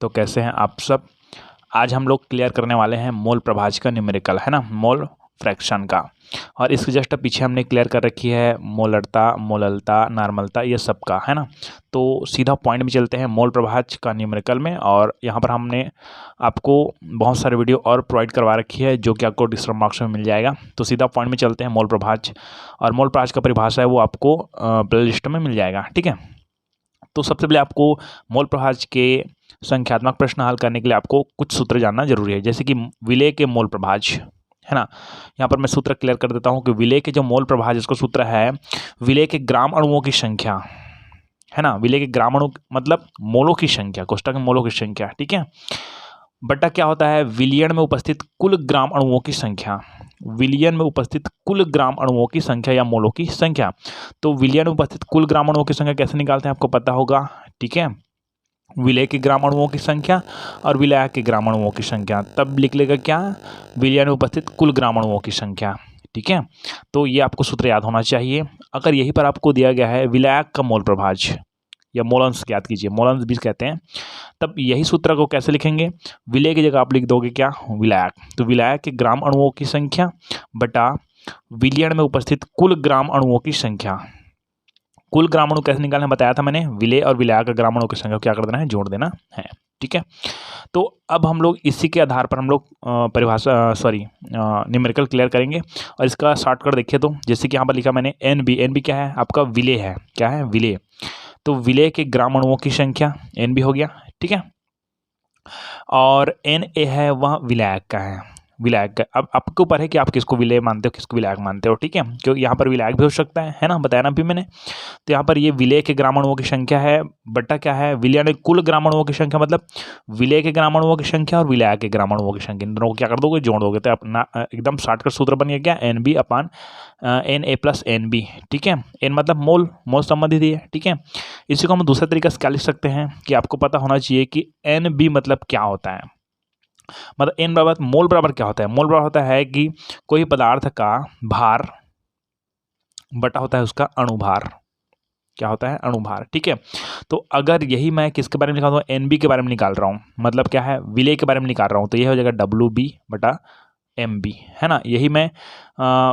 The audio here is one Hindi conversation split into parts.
तो कैसे हैं आप सब। आज हम लोग क्लियर करने वाले हैं मोल प्रभाज्य का न्यूमेरिकल, है ना, मोल फ्रैक्शन का। और इसके जस्ट पीछे हमने क्लियर कर रखी है मोलरता, मोललता, नॉर्मलता, ये सब का, है ना। तो सीधा पॉइंट में चलते हैं मोल प्रभाज्य का न्यूमेरिकल में। और यहाँ पर हमने आपको बहुत सारे वीडियो और प्रोवाइड करवा रखी है जो कि आपको डिस्क्रिप्शन बॉक्स में मिल जाएगा। तो सीधा पॉइंट में चलते हैं मोल प्रभाज्य। और मोल प्रभाज्य का परिभाषा है वो आपको प्ले लिस्ट में मिल जाएगा, ठीक है। तो सबसे पहले आपको मोल प्रभाज्य के संख्यात्मक प्रश्न हल करने के लिए आपको कुछ सूत्र जानना जरूरी है, जैसे कि विलेय के मोल प्रभाज्य, है ना। यहाँ पर मैं सूत्र क्लियर कर देता हूँ कि विलेय के जो मोल प्रभाज्य इसका सूत्र है विलेय के ग्राम अणुओं की संख्या, है ना। विलेय के ग्राम अणु मतलब मोलों की संख्या, कोष्ठक में मोलों की संख्या, ठीक है, बटा क्या होता है विलयन में उपस्थित कुल ग्राम अणुओं की संख्या। विलयन में उपस्थित कुल ग्राम अणुओं की संख्या या मोलों की संख्या। तो विलयन में उपस्थित कुल ग्राम अणुओं की संख्या कैसे निकालते हैं आपको पता होगा, ठीक है। विलेय के ग्राम अणुओं की संख्या और विलायक के ग्राम अणुओं की संख्या, तब लिख लेगा क्या, विलयन में उपस्थित कुल ग्राम अणुओं की संख्या, ठीक है। तो ये आपको सूत्र याद होना चाहिए। अगर यहीं पर आपको दिया गया है विलायक का मोल प्रभाज्य या मोलंश याद कीजिए, मोलंश भी कहते हैं, तब यही सूत्र को कैसे लिखेंगे, विलेय की जगह आप लिख दोगे क्या, विलायक। तो विलायक के ग्राम अणुओं की संख्या बटा विलयन में उपस्थित कुल ग्राम अणुओं की संख्या। कुल ग्राम अणु कैसे निकालना बताया था मैंने, विलेय और विलायक का ग्राम अणु की संख्या क्या कर देना है, जोड़ देना है, ठीक है। तो अब हम लोग इसी के आधार पर हम लोग न्यूमेरिकल क्लियर करेंगे। और इसका शॉर्टकट देखिए तो जैसे कि यहाँ पर लिखा मैंने एन बी क्या है आपका विलेय है, क्या है विलेय। तो विलेय के ग्राम अणुओं की संख्या एन बी हो गया, ठीक है। और एन ए है वह विलायक का है, विलायक का। अब आपके ऊपर है कि आप किसको विलेय मानते हो किसको विलायक मानते हो, ठीक है, क्योंकि यहाँ पर विलायक भी हो सकता है ना, बताया ना अभी मैंने। तो यहाँ पर ये विलेय के ग्राम अणुओं की संख्या है बट्टा क्या है विलयन में कुल ग्राम अणुओं की संख्या, मतलब विलेय के ग्राम अणुओं की संख्या और विलायक के ग्राम अणुओं की संख्या, इन दोनों को क्या कर दोगे, जोड़ दोगे। तो अपना एकदम शॉर्टकट सूत्र बन गया N B upon N A plus N B, ठीक है। एन मतलब मोल, मोल संबंधित ही है, ठीक है। इसी को हम दूसरे तरीके से क्या लिख सकते हैं कि आपको पता होना चाहिए कि एन बी मतलब क्या होता है। मतलब एन बराबर मोल बराबर क्या होता है, मोल बराबर होता है कि कोई पदार्थ का भार बटा होता है उसका अणुभार, क्या होता है अणुभार, ठीक है। तो अगर यही मैं किसके बारे में निकाल रहा हूँ, एन बी के बारे में निकाल रहा हूँ, मतलब क्या है विलेय के बारे में निकाल रहा हूँ, तो ये हो जाएगा डब्ल्यू बी बटा एम बी, है ना। यही मैं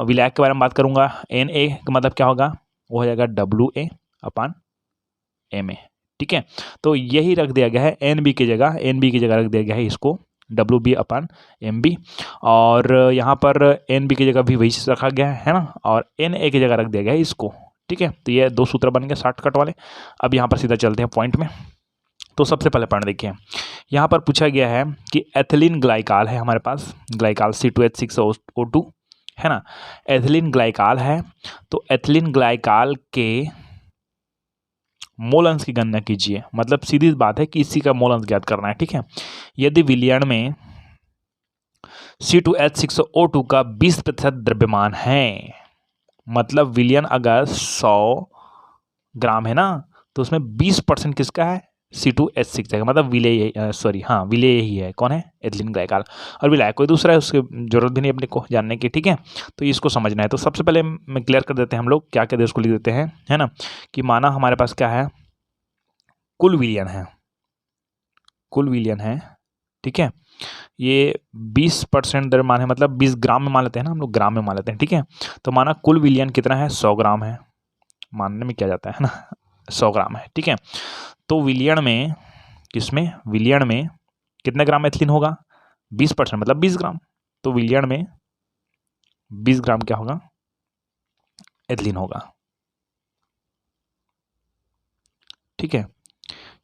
विलायक के बारे में बात करूंगा, एन ए का मतलब क्या होगा, वो हो जाएगा W A upon M A, ठीक है। तो यही रख दिया गया है एन बी की जगह, एन बी की जगह रख दिया गया है इसको डब्ल्यू बी अपान एम बी। और यहाँ पर एन बी की जगह भी वही रखा गया है ना, और एन ए की जगह रख दिया गया है इसको, ठीक है। तो ये दो सूत्र बन गए शॉर्टकट वाले। अब यहाँ पर सीधा चलते हैं पॉइंट में। तो सबसे पहले पॉइंट देखिए, यहाँ पर पूछा गया है कि एथिलीन ग्लाइकाल है हमारे पास, ग्लाइकाल C2H6O2, है ना। एथिलीन ग्लाइकाल है, तो एथिलीन ग्लाइकाल के मोल अंश की गणना कीजिए। मतलब सीधी बात है कि इसी का मोल अंश ज्ञात करना है, ठीक है। यदि विलयन में C2H6O2 का 20% द्रव्यमान है, मतलब विलयन अगर 100 ग्राम है ना, तो उसमें 20% किसका है, C2H6 है, मतलब विलेय, विलेय ही है, कौन है, एथिलीन ग्लाइकाल। और विलायक कोई दूसरा है, उसकी जरूरत भी नहीं अपने को जानने की, ठीक है। तो इसको समझना है। तो सबसे पहले मैं क्लियर कर देते हैं हम लोग क्या कहते हैं, उसको लिख देते हैं, है ना, कि माना हमारे पास क्या है, कुल विलयन है, कुल विलयन है, ठीक है। ये 20% द्रव्यमान है, मतलब 20 ग्राम में मान लेते हैं ना हम लोग, ग्राम में मान लेते हैं, ठीक है। तो माना कुल विलयन कितना है, 100 ग्राम है, मानने में क्या जाता है ना, 100 ग्राम है, ठीक है। तो विलयन में, किसमें, विलयन में कितने ग्राम एथिलीन होगा, 20% मतलब 20 ग्राम। तो विलयन में 20 ग्राम क्या होगा, एथिलीन होगा, ठीक है।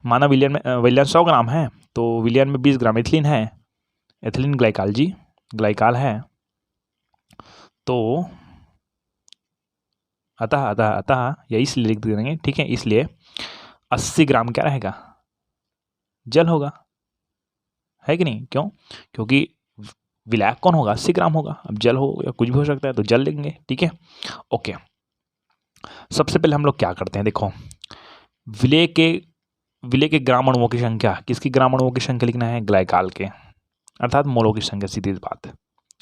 माना विलयन में विलयन 100 ग्राम है, तो विलयन में 20 ग्राम एथिलीन है, एथिलीन ग्लाइकाल जी, ग्लाइकाल है। तो अतः या इसलिए लिख देंगे, ठीक है, इसलिए 80 ग्राम क्या रहेगा, जल होगा, है कि नहीं, क्यों, क्योंकि विलायक कौन होगा, 80 ग्राम होगा। अब जल हो या कुछ भी हो सकता है, तो जल लेंगे, ठीक है, ओके। सबसे पहले हम लोग क्या करते हैं, देखो विलेय के ग्राम अणुओं की संख्या, किसकी ग्राम अणुओं की संख्या लिखना है, ग्लाइकाल के, अर्थात मोलों की संख्या, सीधी बात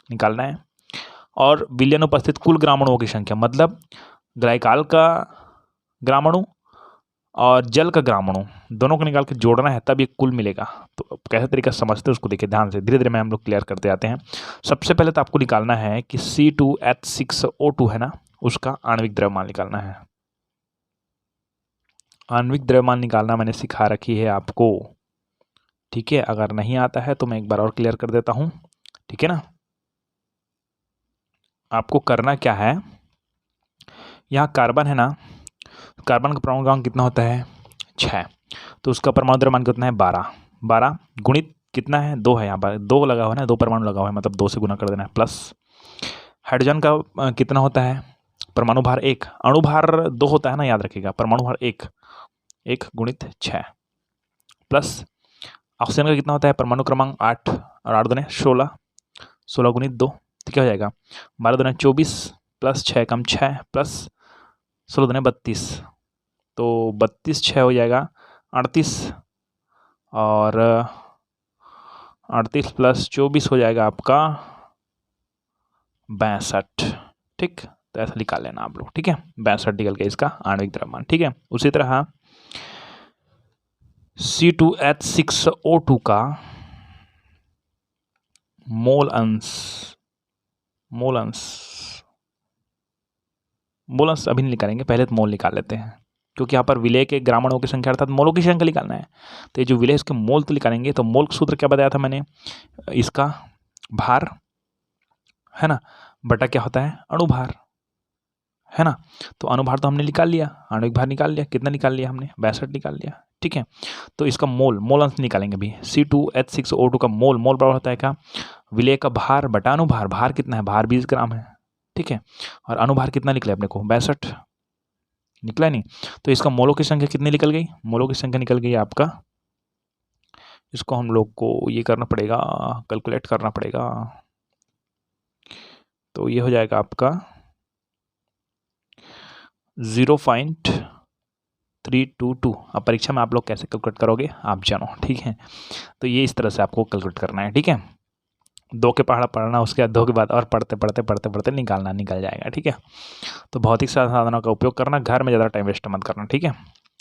निकालना है। और विलयन उपस्थित कुल ग्राम अणुओं की संख्या, मतलब ग्लाइकाल का ग्राम अणु और जल का ग्राम अणु, दोनों को निकाल के जोड़ना है तब ये कुल मिलेगा। तो कैसे तरीका से समझते हैं उसको देखिए ध्यान से, धीरे धीरे में हम लोग क्लियर करते जाते हैं। सबसे पहले तो आपको निकालना है कि C2H6O2 है ना, उसका आणविक द्रव्यमान निकालना है। आणविक द्रव्यमान निकालना मैंने सिखा रखी है आपको, ठीक है। अगर नहीं आता है तो मैं एक बार और क्लियर कर देता हूँ, ठीक है ना। आपको करना क्या है, यहाँ कार्बन है ना, कार्बन का परमाणु क्रमांक कितना होता है 6, तो उसका परमाणु द्रव्यमान कितना है 12। 12 गुणित कितना है 2 है, यहाँ पर 2 लगा हुआ है ना, 2 परमाणु लगा हुआ है, मतलब 2 से गुना कर देना है। प्लस हाइड्रोजन का कितना होता है परमाणु भार 1, अणु भार 2 होता है ना, याद रखिएगा, परमाणु भार 1 गुणित 6। प्लस ऑक्सीजन का कितना होता है परमाणु क्रमांक 8 और 8 दूने 16, 16 गुणित 2 तो क्या हो जाएगा 12 दूने 24 प्लस 6 कम 6 प्लस 16 दूने 32, तो 32 6 हो जाएगा 38, और 38 प्लस 24 हो जाएगा आपका 62, ठीक। तो ऐसा निकाल लेना आप लोग, ठीक है। 62 निकल गया इसका आणविक द्रव्यमान, ठीक है। उसी तरह C2H6O2 का मोल अंश अभी नहीं निकालेंगे, पहले तो मोल निकाल लेते हैं, क्योंकि यहाँ पर विलय के ग्राम अणुओं की संख्या अर्थात मोलों की संख्या निकालना है। तो ये जो विलय इसके मोल तो निकालेंगे, तो मोल का सूत्र क्या बताया था मैंने, इसका भार है ना बटा क्या होता है अणुभार, है ना। तो अणुभार तो हमने निकाल लिया, आणविक भार निकाल लिया, कितना निकाल लिया हमने 62 निकाल लिया, ठीक है। तो इसका मोल अंश निकालेंगे अभी। C2H6O2 का मोल बराबर होता है क्या, विलय का भार बटा अणुभार, भार कितना है, भार 20 ग्राम है, ठीक है। और अणुभार कितना निकला अपने को 62 निकला नहीं, तो इसका मोलों की संख्या कितनी निकल गई, मोलों की संख्या निकल गई आपका, इसको हम लोग को ये करना पड़ेगा, कैलकुलेट करना पड़ेगा, तो ये हो जाएगा आपका 0.322। अब परीक्षा में आप लोग कैसे कैलकुलेट करोगे आप जानो, ठीक है। तो ये इस तरह से आपको कैलकुलेट करना है, ठीक है। 2 के पहाड़ा पढ़ना, उसके बाद 2 के बाद और पढ़ते निकल जाएगा, ठीक है। तो भौतिक साधनों का उपयोग करना, घर में ज़्यादा टाइम वेस्ट मत करना, ठीक है।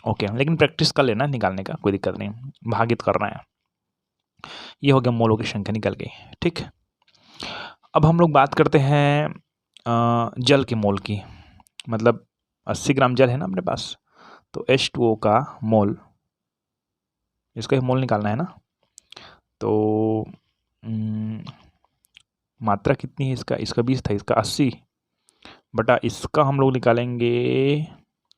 ओके, लेकिन प्रैक्टिस कर लेना निकालने का, कोई दिक्कत नहीं, भागित करना है। ये हो गया मोलों की संख्या निकल गई, ठीक। अब हम लोग बात करते हैं जल के मोल की, मतलब 80 ग्राम जल है ना अपने पास, तो H2O का मोल, इसका मोल निकालना है ना। तो मात्रा कितनी है इसका 20 था, इसका 80 बटा इसका हम लोग निकालेंगे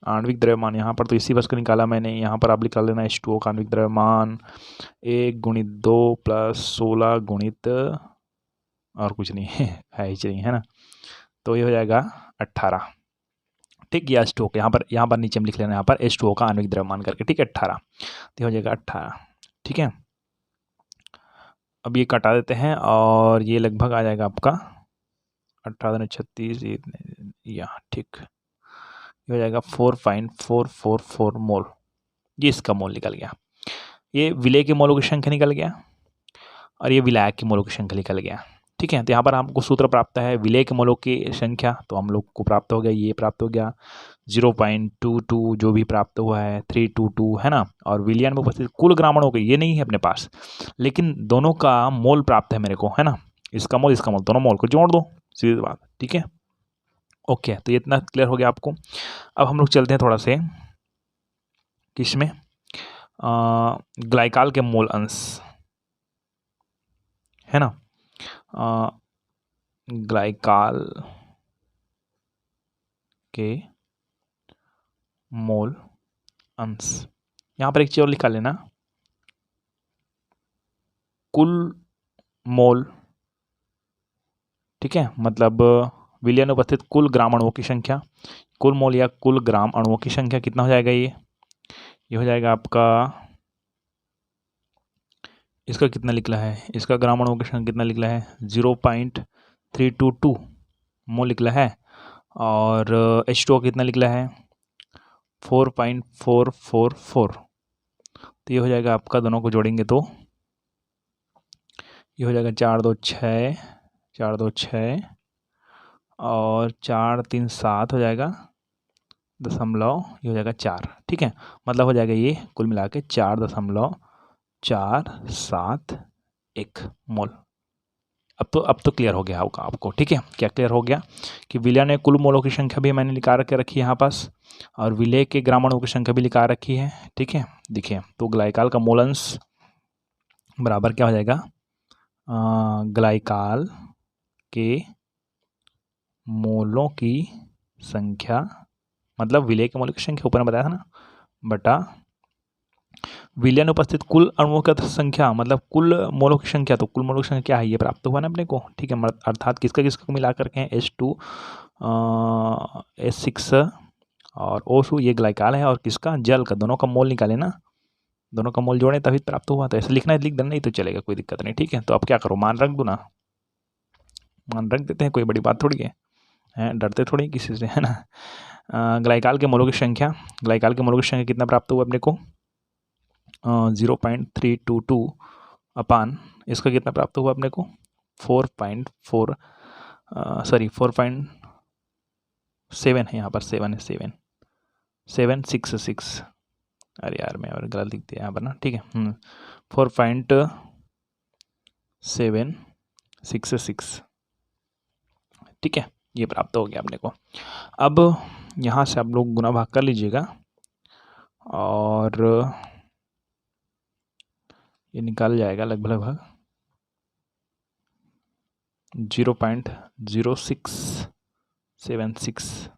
आणविक द्रव्यमान। यहाँ पर तो इसी बस का निकाला मैंने, यहाँ पर आप निकाल लेना H2O का आणविक द्रव्यमान 1 गुणित 2 प्लस 16 गुणित और कुछ नहीं है ही चाहिए, है ना। तो ये हो जाएगा 18, ठीक। या H2O के यहाँ पर नीचे में लिख लेना, यहाँ पर H2O का आणविक द्रव्यमान करके, ठीक है 18, तो हो जाएगा 18, ठीक है। अब ये कटा देते हैं और ये लगभग आ जाएगा आपका 18 36 या ठीक, ये हो जाएगा 4.444 मोल, ये इसका मोल निकल गया। ये विलय के मोलों की संख्या निकल गया और ये विलायक के मोलों की संख्या निकल गया, ठीक है। तो यहाँ पर हमको सूत्र प्राप्त है विलय के मोलों की संख्या, तो हम लोग को प्राप्त हो गया, ये प्राप्त हो गया 0.22 जो भी प्राप्त हुआ है 322, है ना। और विलयन में उपस्थित कुल ग्राम अणुओं के ये नहीं है अपने पास, लेकिन दोनों का मोल प्राप्त है मेरे को, है ना। इसका मोल दोनों मोल को जोड़ दो, सीधी बात, ठीक है। ओके, तो ये इतना क्लियर हो गया आपको। अब हम लोग चलते हैं थोड़ा से किसमें, ग्लाइकाल के मोल अंश, है ना। ग्लाइकाल के मोल अंश, यहाँ पर एक चीज और लिखा लेना, कुल मोल, ठीक है, मतलब विलयन उपस्थित कुल ग्राम अणुओं की संख्या, कुल मोल या कुल ग्राम अणुओं की संख्या कितना हो जाएगा, ये हो जाएगा आपका, इसका कितना निकला है, इसका ग्राम अणुओं की संख्या कितना निकला है 0.322 मोल निकला है, और H2O कितना निकला है 4.444, तो ये हो जाएगा आपका, दोनों को जोड़ेंगे तो ये हो जाएगा 4 2 6 4 2 6 और 4 3 7 हो जाएगा, दशमलव ये हो जाएगा 4, ठीक है। मतलब हो जाएगा ये कुल मिला के 4.471 मोल। अब तो क्लियर हो गया होगा आपको, ठीक है। क्या क्लियर हो गया कि विलय ने कुल मोलों की संख्या भी मैंने निकाल के रखी है यहाँ पास, और विलय के ग्राम अणुओं की संख्या भी निकाल रखी है, ठीक है। देखिए तो ग्लाइकाल का मोल अंश बराबर क्या हो जाएगा, ग्लाइकाल के मोलों की संख्या, मतलब विलय के मोलों की संख्या ऊपर में बताया था ना, बटा विलय में उपस्थित कुल अणुओं की संख्या, मतलब कुल मोलों की संख्या। तो कुल मोलों की संख्या क्या है, ये प्राप्त हुआ ना अपने को, ठीक है। अर्थात किसका किसका मिला करके हैं, H2 H6 और O2, ये ग्लाइकाल है, और किसका, जल का, दोनों का मोल निकाले ना, दोनों का मोल जोड़े तभी प्राप्त हुआ। तो ऐसे लिखना है, लिख देना, नहीं तो चलेगा, कोई दिक्कत नहीं, ठीक है। तो अब क्या करो, मान रख दो ना, मान रख देते हैं, कोई बड़ी बात थोड़ी है, डरते थोड़ी किसी से, है ना। ग्लाइकाल के मोलों की संख्या, ग्लाइकाल के मोलों की संख्या कितना प्राप्त हुआ अपने को, 0.322 अपान इसका कितना प्राप्त हुआ अपने को, 4.4 सॉरी 4.7 है, यहाँ पर 7 है, 7.766, अरे यार मैं और गलत लिख दिया यहाँ पर ना, ठीक है। 4.766, ठीक है, ये प्राप्त हो गया अपने को। अब यहाँ से आप लोग गुना भाग कर लीजिएगा, और ये निकाल जाएगा लगभग 0.0676,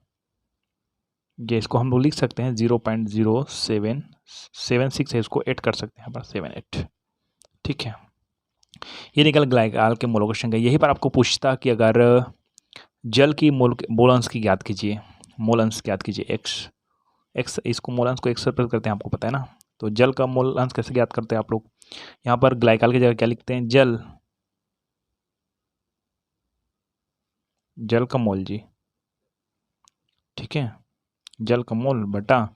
ये इसको हम लोग लिख सकते हैं 0.0776 है, इसको 8 कर सकते हैं यहाँ पर 78, ठीक है। ये निकल ग्लाइकाल के मोलों की संख्या। यही पर आपको पूछता कि अगर जल की मोल अंश की ज्ञात कीजिए, मोल अंश ज्ञात कीजिए, एक्स इसको मोल अंश को x से प्रकट करते हैं, आपको पता है ना। तो जल का मोल अंश कैसे ज्ञात करते हैं आप लोग, यहाँ पर ग्लाइकाल की जगह क्या लिखते हैं, जल का मोल जी, ठीक है, जल का मोल बटा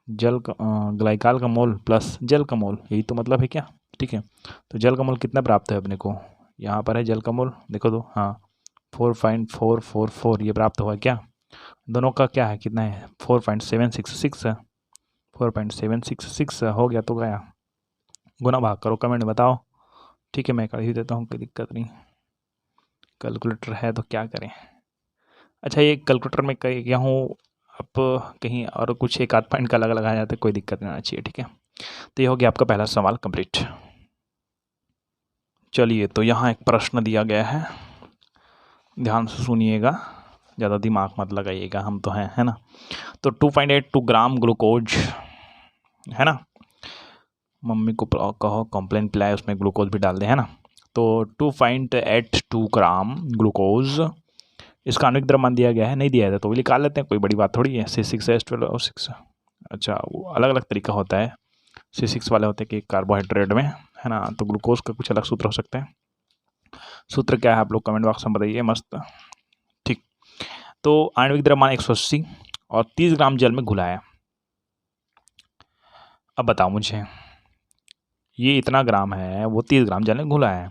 ग्लाइकाल का मोल प्लस जल का मोल, यही तो मतलब है क्या, ठीक है। तो जल का मोल कितना प्राप्त है अपने को, यहाँ पर है जल का मोल, देखो तो, हाँ 4.444 ये प्राप्त हुआ क्या, दोनों का क्या है, कितना है, 4.766 है, 4.766 हो गया, तो गया, गुना भाग करो, कमेंट बताओ, ठीक है। मैं कर ही देता हूँ, कोई दिक्कत नहीं, कैलकुलेटर है तो क्या करें। अच्छा, ये कैलकुलेटर में क्या हूँ, आप कहीं और कुछ एक आध पॉइंट का अलग लगाया जाता है, कोई दिक्कत नहीं आना चाहिए, ठीक है। तो ये हो गया आपका पहला सवाल कंप्लीट। चलिए, तो यहाँ एक प्रश्न दिया गया है, ध्यान से सुनिएगा, ज़्यादा दिमाग मत लगाइएगा, हम तो हैं, है ना। तो 2.82 ग्राम ग्लूकोज, है ना, मम्मी को कहो कॉम्प्लेन पिलाए, उसमें ग्लूकोज भी डाल दें, है ना। तो 2.82 ग्राम ग्लूकोज, इसका आणविक द्रव्यमान दिया गया है, नहीं दिया है तो भी निकाल लेते हैं, कोई बड़ी बात थोड़ी है। C6H12O6, अच्छा वो अलग अलग तरीका होता है, C6 वाले होते हैं कि कार्बोहाइड्रेट में, है ना, तो ग्लूकोज का कुछ अलग सूत्र हो सकते हैं। सूत्र क्या है आप लोग कमेंट बॉक्स में बताइए, मस्त, ठीक। तो आणविक द्रव्यमान 180 और 30 ग्राम जल में घुला है। अब बताओ मुझे, ये इतना ग्राम है, वो 30 ग्राम जल में घुला है,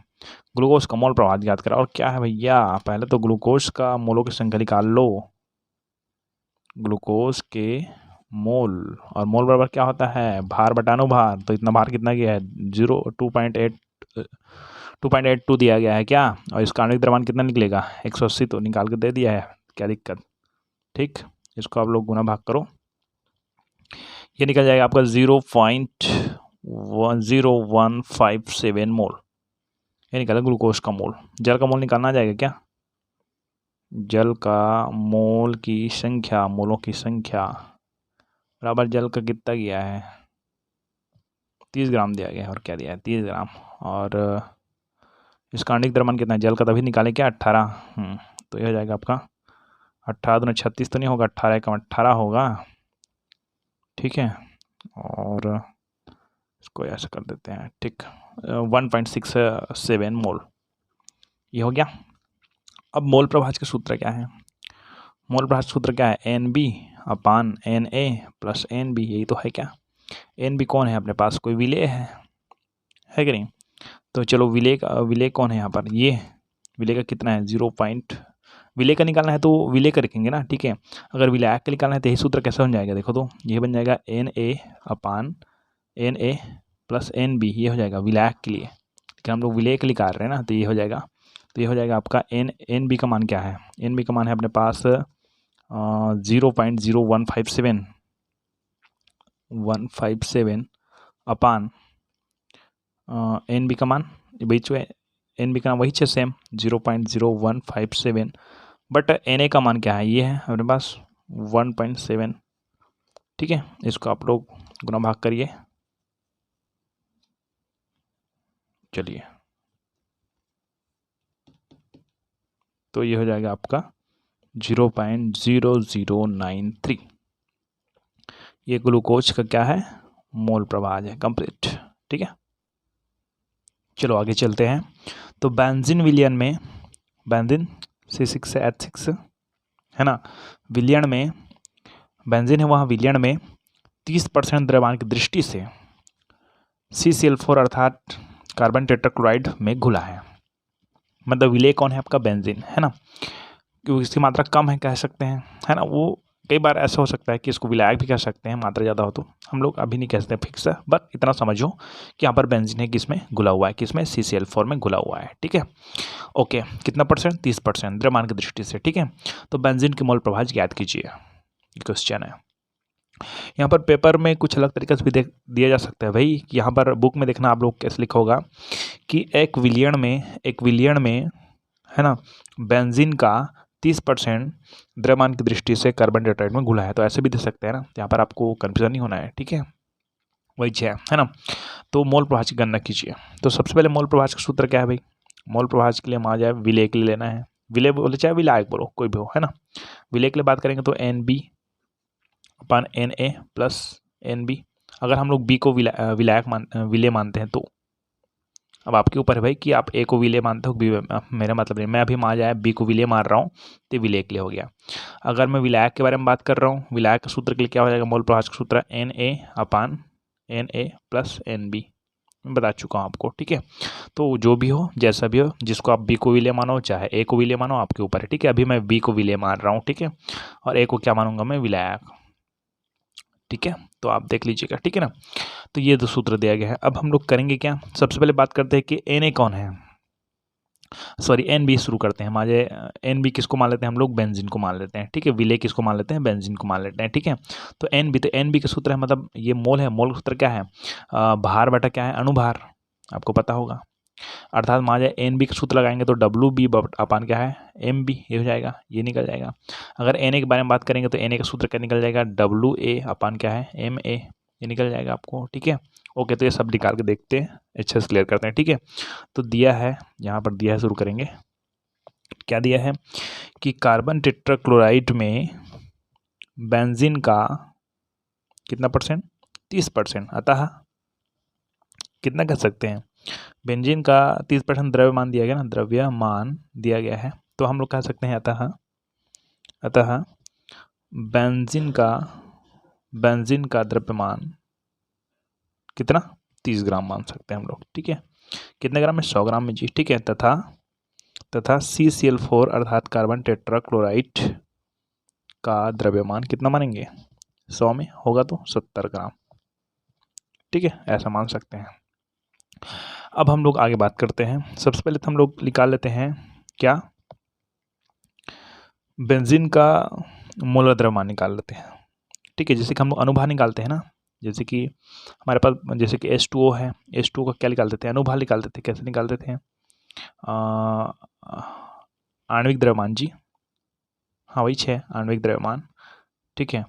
ग्लूकोज का मोल प्रभाव ज्ञात करा। और क्या है भैया, पहले तो ग्लूकोज का मोलों की संख्या निकाल लो, ग्लूकोज के मोल, और मोल बराबर क्या होता है, भार बटानो भार, तो इतना भार कितना गया है, 2.82 दिया गया है क्या, और इसका आणविक द्रव्यमान कितना निकलेगा, 180, तो निकाल के दे दिया है, क्या दिक्कत, ठीक। इसको आप लोग गुना भाग करो, ये निकल जाएगा आपका 0.0157 मोल, ये निकला ग्लूकोज का मोल। जल का मोल निकालना आ जाएगा क्या, जल का मोल की संख्या, मोलों की संख्या बराबर जल का कितना गया है, 30 ग्राम दिया गया है, और क्या दिया है, 30 ग्राम, और इसका आणविक द्रव्यमान कितना है, जल का तभी निकाले क्या, 18, तो ये हो जाएगा आपका 18 36 तो नहीं होगा, 18 कम 18 होगा, ठीक है। और इसको ऐसा कर देते हैं, ठीक, 1.67 मोल, ये हो गया। अब मोल प्रभाज के सूत्र क्या है, मोल प्रभाज सूत्र क्या है, NB अपान Na प्लस NB, यही तो है क्या। NB कौन है अपने पास, कोई विलेय है कि नहीं, तो चलो विलेय कौन है यहाँ पर, ये विलेय का कितना है, विलेय का निकालना है तो विलेय का रखेंगे ना, ठीक है। अगर विलायक का निकालना है तो यही सूत्र कैसे बन जाएगा, देखो तो ये बन जाएगा Na प्लस NB, ये हो जाएगा विलायक के लिए। लेकिन हम लोग विलेय के लिए निकाल रहे हैं ना, तो ये हो जाएगा, तो ये हो जाएगा आपका NB का मान क्या है, NB का मान है अपने पास 0.0157 अपान NB का मान वही NB का वही है सेम 0.0157, बट Na का मान क्या है, ये है अपने पास 1.7, ठीक है। इसको आप लोग गुना भाग करिए, चलिए तो ये हो जाएगा आपका 0.0093। ये ग्लूकोज का क्या है, मोल प्रभाज है, कंप्लीट, ठीक है। चलो आगे चलते हैं। तो बेंजीन विलयन में, बेंजीन C6H6 है ना, विलयन में बेंजीन है, वहाँ विलयन में 30% द्रव्यमान की दृष्टि से CCl4 अर्थात कार्बन टेट्राक्लोराइड में घुला है। मतलब विलेय कौन है आपका, बेंजीन है ना, क्योंकि इसकी मात्रा कम है कह सकते हैं, है ना। वो कई बार ऐसा हो सकता है कि इसको विलायक भी कह सकते हैं, मात्रा ज़्यादा हो तो, हम लोग अभी नहीं कह सकते फिक्स है, बट इतना समझो कि यहाँ पर बेंजीन है किसमें घुला हुआ है, किसमें CCl4 में घुला हुआ है, ठीक है। ओके, कितना परसेंट, 30% द्रव्यमान की दृष्टि से, ठीक है। तो बेंजीन के मोल प्रभाज ज्ञात कीजिए, क्वेश्चन है। यहाँ पर पेपर में कुछ अलग तरीके से भी दिया जा सकता है भाई, यहाँ पर बुक में देखना आप लोग कैसे लिखा होगा कि एक विलयन में है ना, बेंजीन का 30% द्रव्यमान की दृष्टि से कार्बन डाइऑक्साइड में घुला है, तो ऐसे भी दे सकते हैं ना, यहाँ पर आपको कंफ्यूजन नहीं होना है, ठीक है। वही है ना। तो मोल प्रभाज की गणना कीजिए। तो सबसे पहले मोल प्रभाज का सूत्र क्या है भाई, मोल प्रभाज के लिए हम आ जाए, विलेय के लिए लेना है, विलेय बोले चाहे विलायक बोलो, कोई भी हो, है ना। विलेय के लिए बात करेंगे तो NB अपान Na प्लस NB। अगर हम लोग B को विलेय मानते हैं तो अब आपके ऊपर है भाई कि आप A को विलेय मानते हो, B मेरा मतलब नहीं, मैं अभी मान जाए B को विलेय मार रहा हूँ तो विलेय के लिए हो गया। अगर मैं विलायक के बारे में बात कर रहा हूँ, विलायक का सूत्र के लिए क्या हो जाएगा, मोल प्रभाज का सूत्र Na अपान Na प्लस NB, मैं बता चुका हूँ आपको, ठीक है। तो जो भी हो, जैसा भी हो, जिसको आप B को विलेय मानो चाहे A को विलेय मानो, आपके ऊपर है, ठीक है। अभी मैं B को विलेय मान रहा हूँ, ठीक है, और A को क्या मानूंगा मैं, विलायक, ठीक है। तो आप देख लीजिएगा, ठीक है ना। तो ये दो सूत्र दिया गया है। अब हम लोग करेंगे क्या, सबसे पहले बात करते हैं कि Na कौन है, सॉरी NB शुरू करते हैं। हमारे NB किसको मान लेते हैं हम लोग, बेंजीन को मान लेते हैं, ठीक है। विलेय किसको मान लेते हैं, बेंजीन को मान लेते हैं, ठीक है। तो NB का सूत्र है, मतलब ये मोल है, मोल का सूत्र क्या है, भार बटा क्या है, अणुभार, आपको पता होगा। अर्थात मान जाए NB का सूत्र लगाएंगे तो WB अपान क्या है, MB, ये हो जाएगा, ये निकल जाएगा। अगर Na के बारे में बात करेंगे तो Na का सूत्र क्या निकल जाएगा, WA अपान क्या है, MA, ये निकल जाएगा आपको, ठीक है। ओके, तो ये सब निकाल के देखते हैं, अच्छे से क्लियर करते हैं, ठीक है। तो दिया है, यहाँ पर दिया है, शुरू करेंगे। क्या दिया है कि कार्बन टेट्राक्लोराइड में बेंजीन का कितना परसेंट, 30%, अतः कितना कर सकते हैं, बेंजीन का 30% द्रव्यमान दिया गया ना, द्रव्यमान दिया गया है, तो हम लोग कह सकते हैं अतः बेंजीन का द्रव्यमान कितना, 30 ग्राम मान सकते हैं हम लोग, ठीक है। कितने ग्राम में, 100 ग्राम में जी, ठीक है। तथा CCl4 अर्थात कार्बन टेट्राक्लोराइड का द्रव्यमान कितना मानेंगे, 100 में होगा तो 70 ग्राम, ठीक है, ऐसा मान सकते हैं। अब हम लोग आगे बात करते हैं। सबसे पहले तो हम लोग निकाल लेते हैं क्या, बेंजीन का मोलर द्रव्यमान निकाल लेते हैं, ठीक है। जैसे कि हम लोग अणुभार निकालते हैं ना, जैसे कि हमारे पास जैसे कि H2O है, H2O का क्या निकालते थे, अणुभार निकालते थे, कैसे निकालते थे, आणविक द्रव्यमान जी, हाँ वही 6 आणविक द्रव्यमान, ठीक है।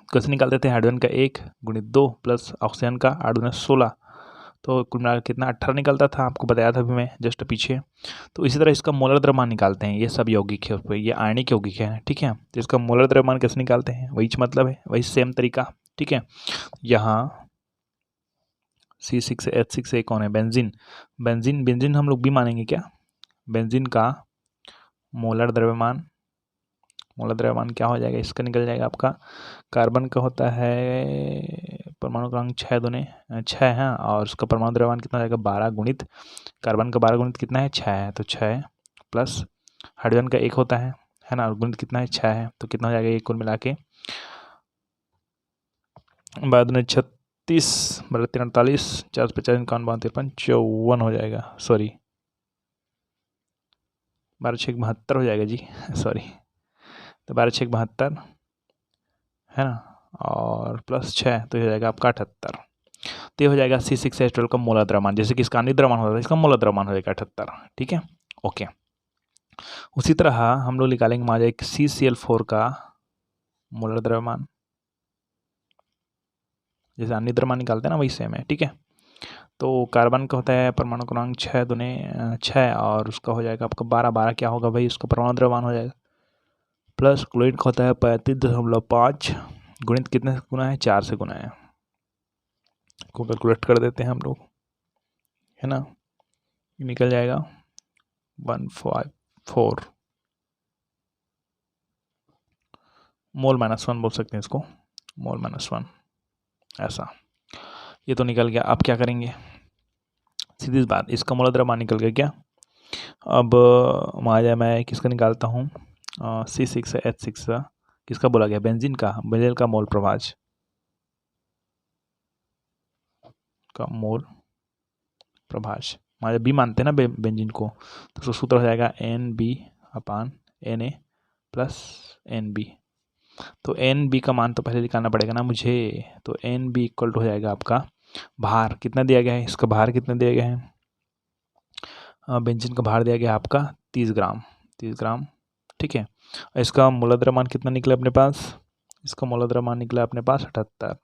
कैसे निकालते थे, हाइड्रोजन का 1 गुणित 2 प्लस ऑक्सीजन का 8 गुणित 16, तो कुल मिलाकर कितना 18 निकलता था, आपको बताया था अभी मैं जस्ट पीछे। तो इसी तरह इसका मोलर द्रव्यमान निकालते हैं, ये सब यौगिक है, उस पर ये आयनिक यौगिक है, ठीक है। तो इसका मोलर द्रव्यमान कैसे निकालते हैं, वही मतलब है, वही सेम तरीका, ठीक है। यहाँ C6H6 कौन है, बेंजीन हम लोग भी मानेंगे क्या, बेंजीन का मोलर द्रव्यमान क्या हो जाएगा, इसका निकल जाएगा आपका, कार्बन का होता है परमाणु क्रमांक 6 दूने 6 है, और उसका परमाणु द्रव्यमान कितना हो जाएगा, 12 गुणित कार्बन का 12 गुणित कितना है, 6 है, तो 6 प्लस हाइड्रोजन का 1 होता है ना, और गुणित कितना है 6 है, तो कितना हो जाएगा ये कुल मिला के 12×36 12×3 48 4×50 51 52 53 54 हो जाएगा, सॉरी 12×6 72 हो जाएगा जी सॉरी, तो 12×6 72 है ना, और +6 तो हो जाएगा आपका 78। तो ये हो जाएगा C6H12 का मोलर द्रव्यमान, जैसे कि इसका अन्य द्रव्यमान होता है, इसका मोलर द्रव्यमान हो जाएगा 78। ठीक है, ओके। उसी तरह हम लोग निकालेंगे मान एक CCl4 का मोलर द्रव्यमान, जैसे अन्य द्रव्यमान निकालते हैं ना वही सेम है। ठीक है, तो कार्बन का होता है परमाणु क्रमांक 6 दूने 6 और उसका हो जाएगा आपका 12 12 क्या होगा भाई, उसका परमाणु द्रव्यमान हो जाएगा, प्लस क्लोरीन का होता है 35.5 गुणित कितने से गुना है 4 से गुना है, को कैलकुलेट कर देते हैं हम लोग, है ना, निकल जाएगा 154 मोल -1 बोल सकते हैं इसको, मोल -1 ऐसा। ये तो निकल गया। अब क्या करेंगे, सीधी सी बात, इसका मोलर द्रव्यमान निकल गया क्या। अब मान मैं किसका निकालता हूँ, C6H6 किसका बोला गया, बेंजीन का, बेंजीन का मोल प्रभाज का मोल प्रभाज, मान बी मानते हैं ना बेंजीन को, तो उसका सूत्र हो जाएगा NB/Na + NB। तो NB का मान तो पहले निकालना पड़ेगा ना मुझे, तो NB = हो जाएगा आपका भार, कितना दिया गया है, इसका भार कितना दिया गया है, बेंजीन का भार दिया गया है आपका 30 ग्राम, 30 ग्राम। ठीक है, इसका मोलर द्रव्यमान कितना निकला अपने पास, इसका मोलर द्रव्यमान निकला अपने पास 78।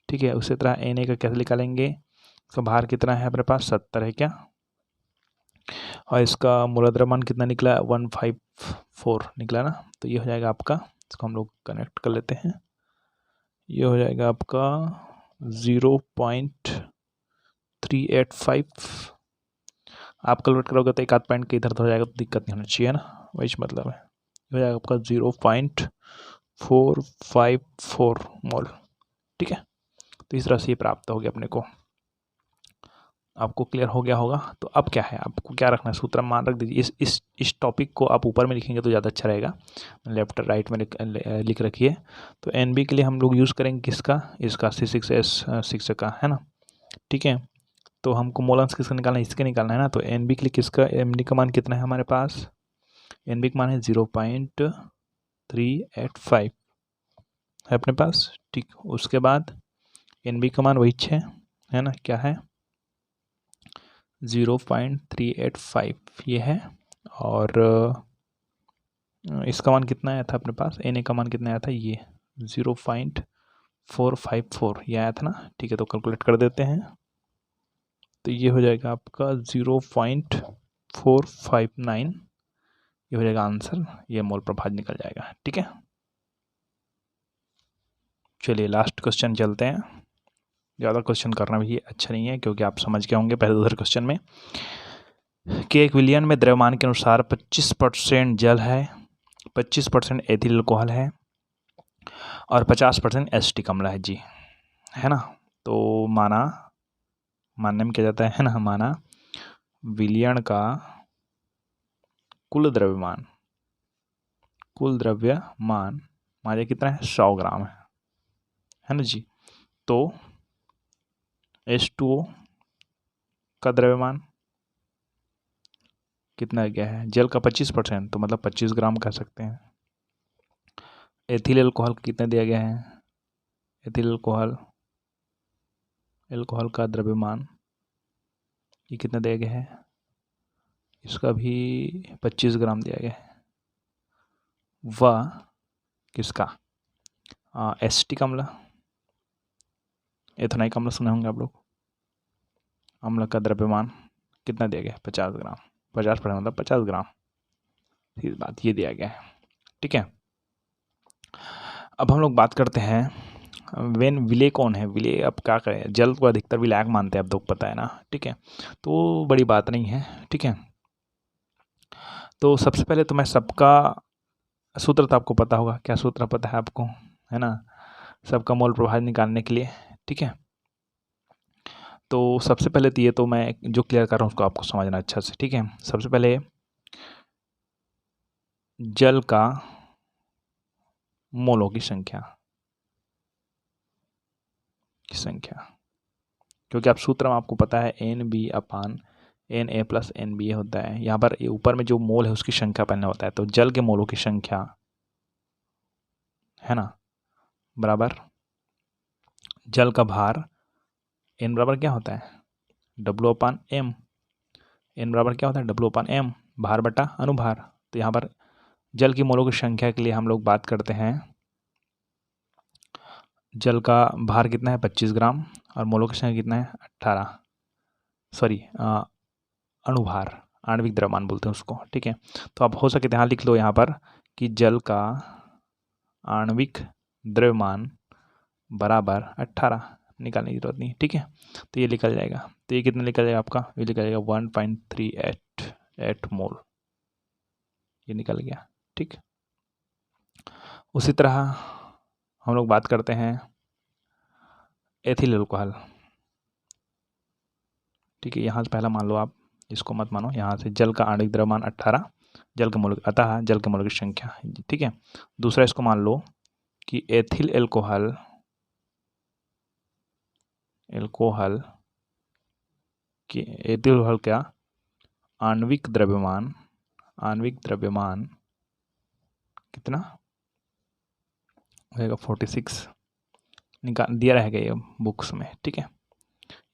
ठीक है, उसी तरह Na का कैसे निकालेंगे, इसका भार कितना है अपने पास 70 है क्या, और इसका मोलर द्रव्यमान कितना निकला 154 निकला ना, तो ये हो जाएगा आपका, इसको हम लोग कनेक्ट कर लेते हैं, ये हो जाएगा आपका 0.385। आप कैलकुलेट करोगे तो एक आध पॉइंट के इधर हो जाएगा, तो दिक्कत नहीं होनी चाहिए ना, वही मतलब है, हो जाएगा आपका 0.454 मोल। ठीक है, तो इस तरह से ये प्राप्त हो गया अपने को, आपको क्लियर हो गया होगा। तो अब क्या है, आपको क्या रखना है, सूत्र मान रख दीजिए, इस टॉपिक को आप ऊपर में लिखेंगे तो ज़्यादा अच्छा रहेगा, लेफ्ट राइट में लिख रखिए। तो NB के लिए हम लोग यूज़ करेंगे किसका, इसका C6H6 का, है ना। ठीक है, तो हमको मोलंस किसका निकालना है, इसके निकालना है ना, तो NB के लिए किसका, NB का मान कितना है हमारे पास, NB का मान है 0.385 है अपने पास। ठीक, उसके बाद NB का मान वही 6 है ना, क्या है 0.385 ये है, और इसका मान कितना आया था अपने पास, Na का मान कितना आया था, ये 0.454 ये आया था ना। ठीक है, तो कैलकुलेट कर देते हैं, तो ये हो जाएगा आपका 0.459, ये हो जाएगा आंसर, ये मोल प्रभाज निकल जाएगा। ठीक है, चलिए लास्ट क्वेश्चन चलते हैं, ज़्यादा क्वेश्चन करना भी अच्छा नहीं है क्योंकि आप समझ के होंगे पहले दूसरे क्वेश्चन में कि 1 विलियन में द्रव्यमान के अनुसार 25% जल है, 25% एथिल अल्कोहल है और 50% एसिटिक अम्ल है जी, है ना। तो मानने में क्या जाता है ना, माना विलियन का कुल द्रव्यमान मान कितना है 100 ग्राम है ना जी। तो H2O का द्रव्यमान कितना गया है, जल का 25%, तो मतलब 25 ग्राम कह सकते हैं। एथिल अल्कोहल कितना दिया गया है, एथिल अल्कोहल का द्रव्यमान ये कितना दिया गया है, इसका भी 25 ग्राम दिया गया है। वह किसका, एसिटिक अम्ल, एथेनॉइक अम्ल सुने होंगे आप लोग, अम्ल का द्रव्यमान कितना दिया गया है 50 ग्राम, 50% मतलब 50 ग्राम, इस बात ये दिया गया है। ठीक है, अब हम लोग बात करते हैं विले कौन है, विले अब क्या करें, जल को अधिकतर विलायक मानते हैं, अब तो पता है ना। ठीक है, तो बड़ी बात नहीं है। ठीक है, तो सबसे पहले तो मैं सबका सूत्र तो आपको पता होगा, क्या सूत्र पता है आपको, है ना, सबका मोल प्रभाव निकालने के लिए। ठीक है, तो सबसे पहले तो ये तो मैं जो क्लियर कर रहा हूँ उसको आपको समझना अच्छा से। ठीक है, सबसे पहले जल का मोलों की संख्या क्योंकि आप सूत्र में आपको पता है NB/NA + NB होता है। यहाँ पर ऊपर में जो मोल है उसकी संख्या पहले होता है, तो जल के मोलों की संख्या है ना बराबर जल का भार N बराबर क्या होता है W/M। N बराबर क्या होता है W/M, भार बटा अनुभार। तो यहाँ पर जल की मोलों की संख्या के लिए हम लोग बात करते हैं, जल का भार कितना है 25 ग्राम और मोलों की संख्या कितना है 18, सॉरी अणुभार, आणविक द्रव्यमान बोलते हैं उसको, ठीक है। तो आप हो सके तो यहाँ लिख लो यहाँ पर कि जल का आणविक द्रव्यमान बराबर 18, निकालने की जरूरत नहीं, ठीक है। तो ये निकल जाएगा, तो ये कितना निकल जाएगा आपका, ये निकल जाएगा 1.38 मोल, ये निकल गया, ठीक। उसी तरह हम लोग बात करते हैं एथिल अल्कोहल, ठीक है। यहाँ से पहला मान लो आप, इसको मत मानो, यहाँ से जल का आणविक द्रव्यमान 18, जल के मोल अतः जल के मोल की संख्या, ठीक है। दूसरा इसको मान लो कि एथिल अल्कोहल की एथिल अल्कोहल क्या आणविक द्रव्यमान कितना रहेगा 46, निकाल दिया रहेगा ये बुक्स में, ठीक है।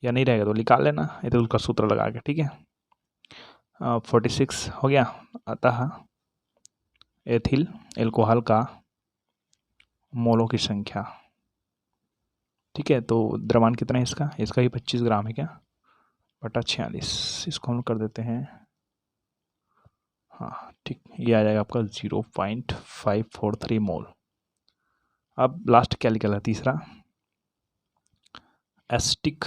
या नहीं रहेगा तो निकाल लेना एथिल का सूत्र लगा के, ठीक है। 46 हो गया। अतः एथिल अल्कोहल का मोलों की संख्या, ठीक है। तो द्रव्यमान कितना है इसका ही 25 ग्राम है क्या बटा 46, इसको हम कर देते हैं, हाँ ठीक, ये आ जाएगा आपका 0.543 मोल। अब लास्ट क्या निकला तीसरा, एसिटिक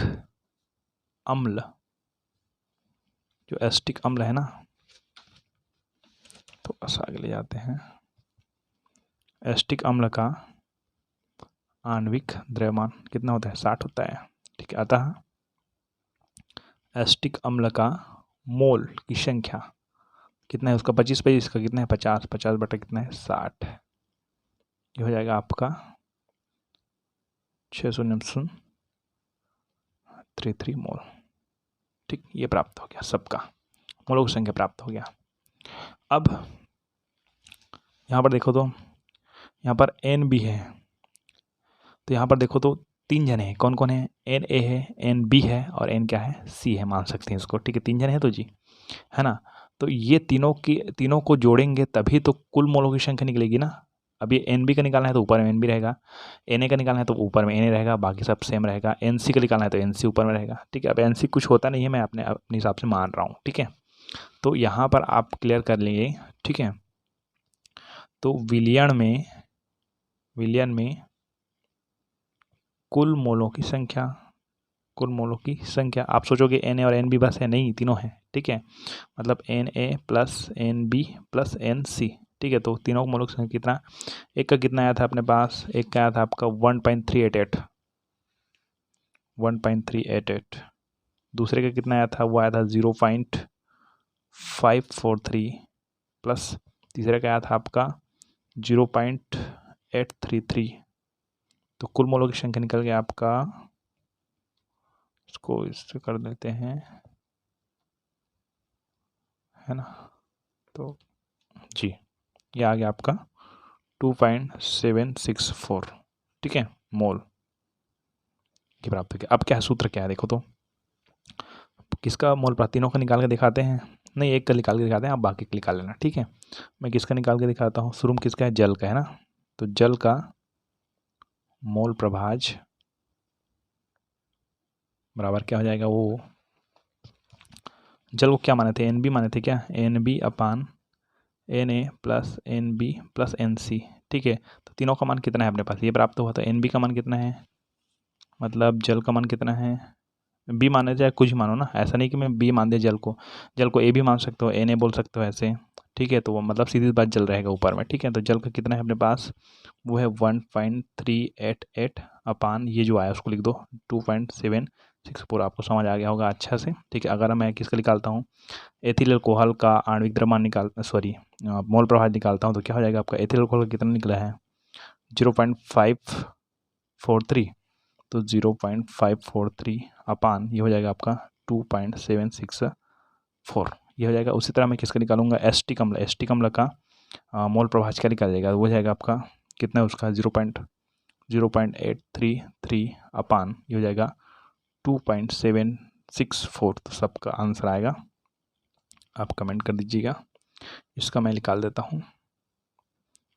अम्ल, जो एसिटिक अम्ल है ना, थोड़ा सा आगे ले जाते हैं, एसिटिक अम्ल का आणविक द्रव्यमान कितना होता है 60 होता है, ठीक है। अतः एसिटिक अम्ल का मोल की संख्या कितना है उसका 25, इसका कितना है 50 बटा कितना है 60, ये हो जाएगा आपका 6.033 मोल, ठीक। ये प्राप्त हो गया, सबका मोलों की संख्या प्राप्त हो गया। अब यहाँ पर देखो तो यहाँ पर NB है, तो यहाँ पर देखो तो 3 जने हैं, कौन कौन है, NA है, NB है और N क्या है C है, मान सकते हैं इसको, ठीक है। 3 जने हैं तो जी, है ना। तो ये तीनों को जोड़ेंगे तभी तो कुल मोलों की संख्या निकलेगी ना। अभी NB का निकालना है तो ऊपर में NB रहेगा, NA का निकालना है तो ऊपर में NA रहेगा, बाकी सब सेम रहेगा। NC का निकालना है तो NC ऊपर में रहेगा, ठीक है। अब NC कुछ होता नहीं है, मैं अपने हिसाब से मान रहा हूँ, ठीक है। तो यहाँ पर आप क्लियर कर लेंगे, ठीक है। तो विलयन में कुल मोलों की संख्या आप सोचोगे NA और NB बस है, नहीं, तीनों है, ठीक है। मतलब NA + NB + NC, ठीक है। तो तीनों मोलों की संख्या कितना, एक का कितना आया था अपने पास, एक का आया था आपका 1.388, दूसरे का कितना आया था, वो आया था 0.543 प्लस तीसरे का आया था आपका 0.833, तो कुल मोलों की संख्या निकल गया आपका, इसको इससे कर देते हैं, है ना। तो जी ये आ गया आपका 2.764, ठीक है, मोल ये प्राप्त हो गया। अब क्या है सूत्र क्या है देखो तो, किसका मोल प्राप्त, तीनों का निकाल के दिखाते हैं, नहीं एक का निकाल के दिखाते हैं, आप बाकी का निकाल लेना, ठीक है। मैं किसका निकाल के दिखाता हूँ, शुरू में किसका है, जल का है ना। तो जल का मोल प्रभाज बराबर क्या हो जाएगा, वो जल को क्या माने थे, NB माने थे क्या, NB/NA + NB + NC, ठीक है। तो तीनों का मान कितना है अपने पास, ये प्राप्त हुआ, तो NB का मान कितना है, मतलब जल का मान कितना है, B माने जाए कुछ मानो ना, ऐसा नहीं कि मैं B मान दिया जल को A भी मान सकते हो, NA बोल सकते हो ऐसे, ठीक है। तो वो मतलब सीधी बात जल रहेगा ऊपर में, ठीक है। तो जल का कितना है अपने पास, वो है 1.388 अपान ये जो आया उसको लिख दो 2.764। आपको समझ आ गया होगा अच्छा से, ठीक है। अगर मैं किसका निकालता हूँ, एथिल अल्कोहल का आणविक द्रव्यमान मोल प्रभाव निकालता हूँ, तो क्या हो जाएगा आपका, एथिल अल्कोहल का कितना निकला है 0.543, तो 0.543 अपान ये हो जाएगा आपका 2.764 ये हो जाएगा। उसी तरह मैं किसका निकालूंगा, एस टी कमला का मोल प्रभाव क्या निकाल जाएगा, वो जाएगा आपका कितना है उसका 0.833 अपान ये हो जाएगा 2.764। तो सबका आंसर आएगा, आप कमेंट कर दीजिएगा। इसका मैं निकाल देता हूँ, ये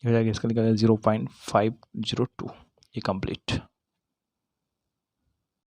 हो जाएगा, इसका निकाल 0.502। ये कंप्लीट।